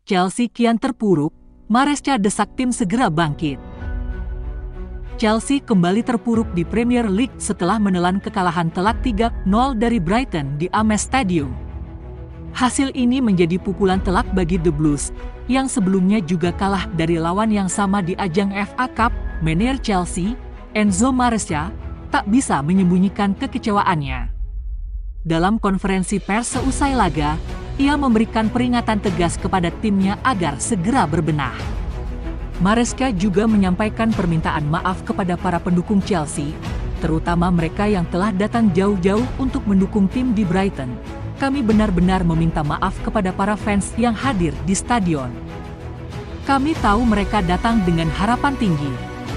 Chelsea kian terpuruk, Maresca desak tim segera bangkit. Chelsea kembali terpuruk di Premier League setelah menelan kekalahan telak 3-0 dari Brighton di Amex Stadium. Hasil ini menjadi pukulan telak bagi The Blues, yang sebelumnya juga kalah dari lawan yang sama di ajang FA Cup. Manajer Chelsea, Enzo Maresca, tak bisa menyembunyikan kekecewaannya. Dalam konferensi pers seusai laga, ia memberikan peringatan tegas kepada timnya agar segera berbenah. Maresca juga menyampaikan permintaan maaf kepada para pendukung Chelsea, terutama mereka yang telah datang jauh-jauh untuk mendukung tim di Brighton. Kami benar-benar meminta maaf kepada para fans yang hadir di stadion. Kami tahu mereka datang dengan harapan tinggi,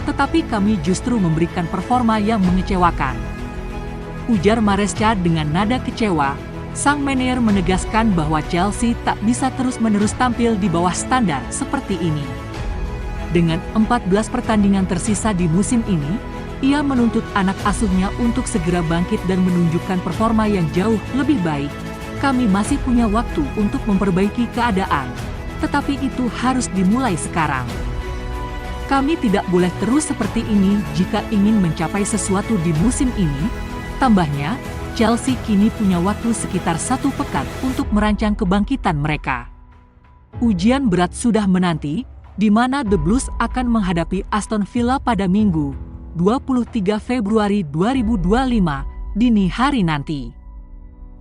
tetapi kami justru memberikan performa yang mengecewakan. Ujar Maresca dengan nada kecewa. Sang manajer menegaskan bahwa Chelsea tak bisa terus-menerus tampil di bawah standar seperti ini. Dengan 14 pertandingan tersisa di musim ini, ia menuntut anak asuhnya untuk segera bangkit dan menunjukkan performa yang jauh lebih baik. Kami masih punya waktu untuk memperbaiki keadaan, tetapi itu harus dimulai sekarang. Kami tidak boleh terus seperti ini jika ingin mencapai sesuatu di musim ini, tambahnya. Chelsea kini punya waktu sekitar 1 pekan untuk merancang kebangkitan mereka. Ujian berat sudah menanti, di mana The Blues akan menghadapi Aston Villa pada Minggu, 23 Februari 2025, dini hari nanti.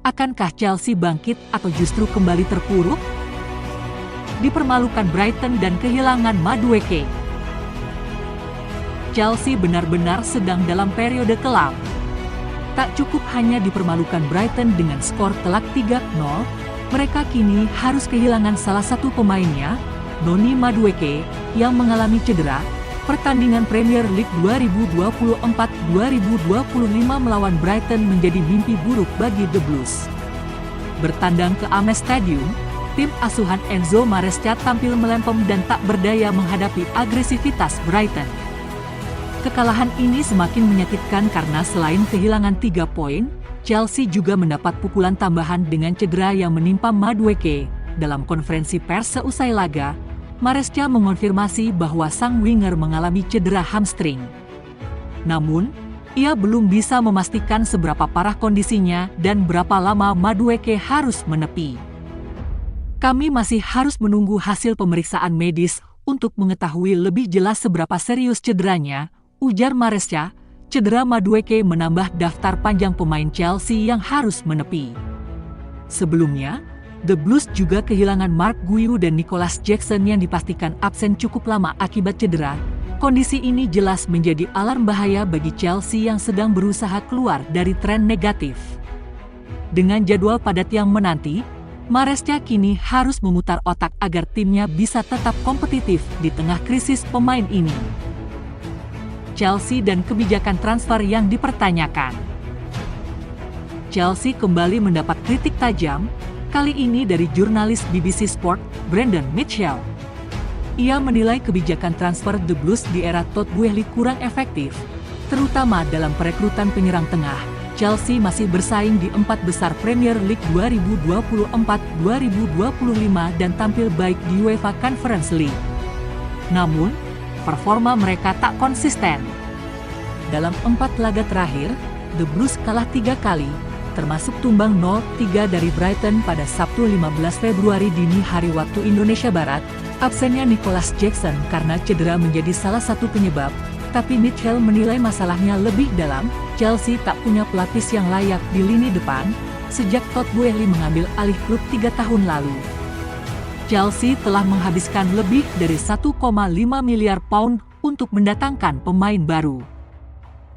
Akankah Chelsea bangkit atau justru kembali terpuruk? Dipermalukan Brighton dan kehilangan Madueke. Chelsea benar-benar sedang dalam periode kelam. Tak cukup hanya dipermalukan Brighton dengan skor telak 3-0, mereka kini harus kehilangan salah satu pemainnya, Noni Madueke, yang mengalami cedera. Pertandingan Premier League 2024-2025 melawan Brighton menjadi mimpi buruk bagi The Blues. Bertandang ke Amex Stadium, tim asuhan Enzo Maresca tampil melempem dan tak berdaya menghadapi agresivitas Brighton. Kekalahan ini semakin menyakitkan karena selain kehilangan 3 poin, Chelsea juga mendapat pukulan tambahan dengan cedera yang menimpa Madueke. Dalam konferensi pers seusai laga, Maresca mengonfirmasi bahwa sang winger mengalami cedera hamstring. Namun, ia belum bisa memastikan seberapa parah kondisinya dan berapa lama Madueke harus menepi. Kami masih harus menunggu hasil pemeriksaan medis untuk mengetahui lebih jelas seberapa serius cederanya, ujar Maresca. Cedera Madueke menambah daftar panjang pemain Chelsea yang harus menepi. Sebelumnya, The Blues juga kehilangan Mark Guiu dan Nicholas Jackson yang dipastikan absen cukup lama akibat cedera. Kondisi ini jelas menjadi alarm bahaya bagi Chelsea yang sedang berusaha keluar dari tren negatif. Dengan jadwal padat yang menanti, Maresca kini harus memutar otak agar timnya bisa tetap kompetitif di tengah krisis pemain ini. Chelsea dan kebijakan transfer yang dipertanyakan. Chelsea kembali mendapat kritik tajam, kali ini dari jurnalis BBC Sport, Brendan Mitchell. Ia menilai kebijakan transfer The Blues di era Todd Boehly kurang efektif, terutama dalam perekrutan penyerang tengah. Chelsea masih bersaing di 4 besar Premier League 2024-2025 dan tampil baik di UEFA Conference League. Namun, performa mereka tak konsisten. Dalam 4 laga terakhir, The Blues kalah 3 kali, termasuk tumbang 0-3 dari Brighton pada Sabtu 15 Februari dini hari waktu Indonesia Barat. Absennya Nicholas Jackson karena cedera menjadi salah satu penyebab, tapi Mitchell menilai masalahnya lebih dalam. Chelsea tak punya pelapis yang layak di lini depan, sejak Todd Boehly mengambil alih klub 3 tahun lalu. Chelsea telah menghabiskan lebih dari 1,5 miliar pound untuk mendatangkan pemain baru.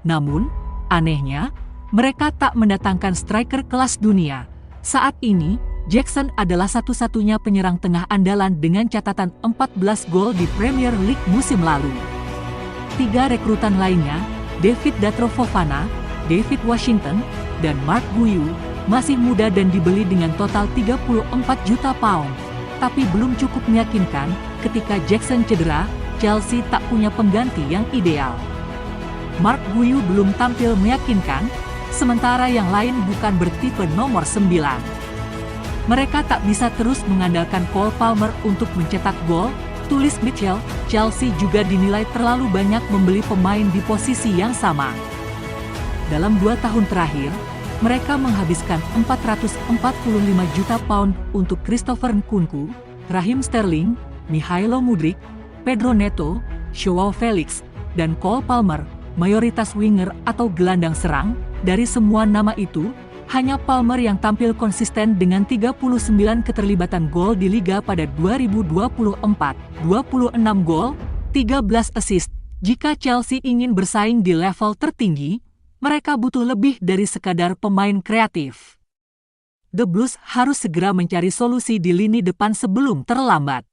Namun, anehnya, mereka tak mendatangkan striker kelas dunia. Saat ini, Jackson adalah satu-satunya penyerang tengah andalan dengan catatan 14 gol di Premier League musim lalu. 3 rekrutan lainnya, David Datro Fofana, David Washington, dan Mark Guiu, masih muda dan dibeli dengan total 34 juta pound. Tapi belum cukup meyakinkan, ketika Jackson cedera, Chelsea tak punya pengganti yang ideal. Mark Guiu belum tampil meyakinkan, sementara yang lain bukan bertipe nomor 9. Mereka tak bisa terus mengandalkan Cole Palmer untuk mencetak gol, tulis Mitchell. Chelsea juga dinilai terlalu banyak membeli pemain di posisi yang sama. Dalam 2 tahun terakhir, mereka menghabiskan 445 juta pound untuk Christopher Nkunku, Raheem Sterling, Mykhailo Mudryk, Pedro Neto, Joao Felix, dan Cole Palmer, mayoritas winger atau gelandang serang. Dari semua nama itu, hanya Palmer yang tampil konsisten dengan 39 keterlibatan gol di Liga pada 2024, 26 gol, 13 assist. Jika Chelsea ingin bersaing di level tertinggi, mereka butuh lebih dari sekadar pemain kreatif. The Blues harus segera mencari solusi di lini depan sebelum terlambat.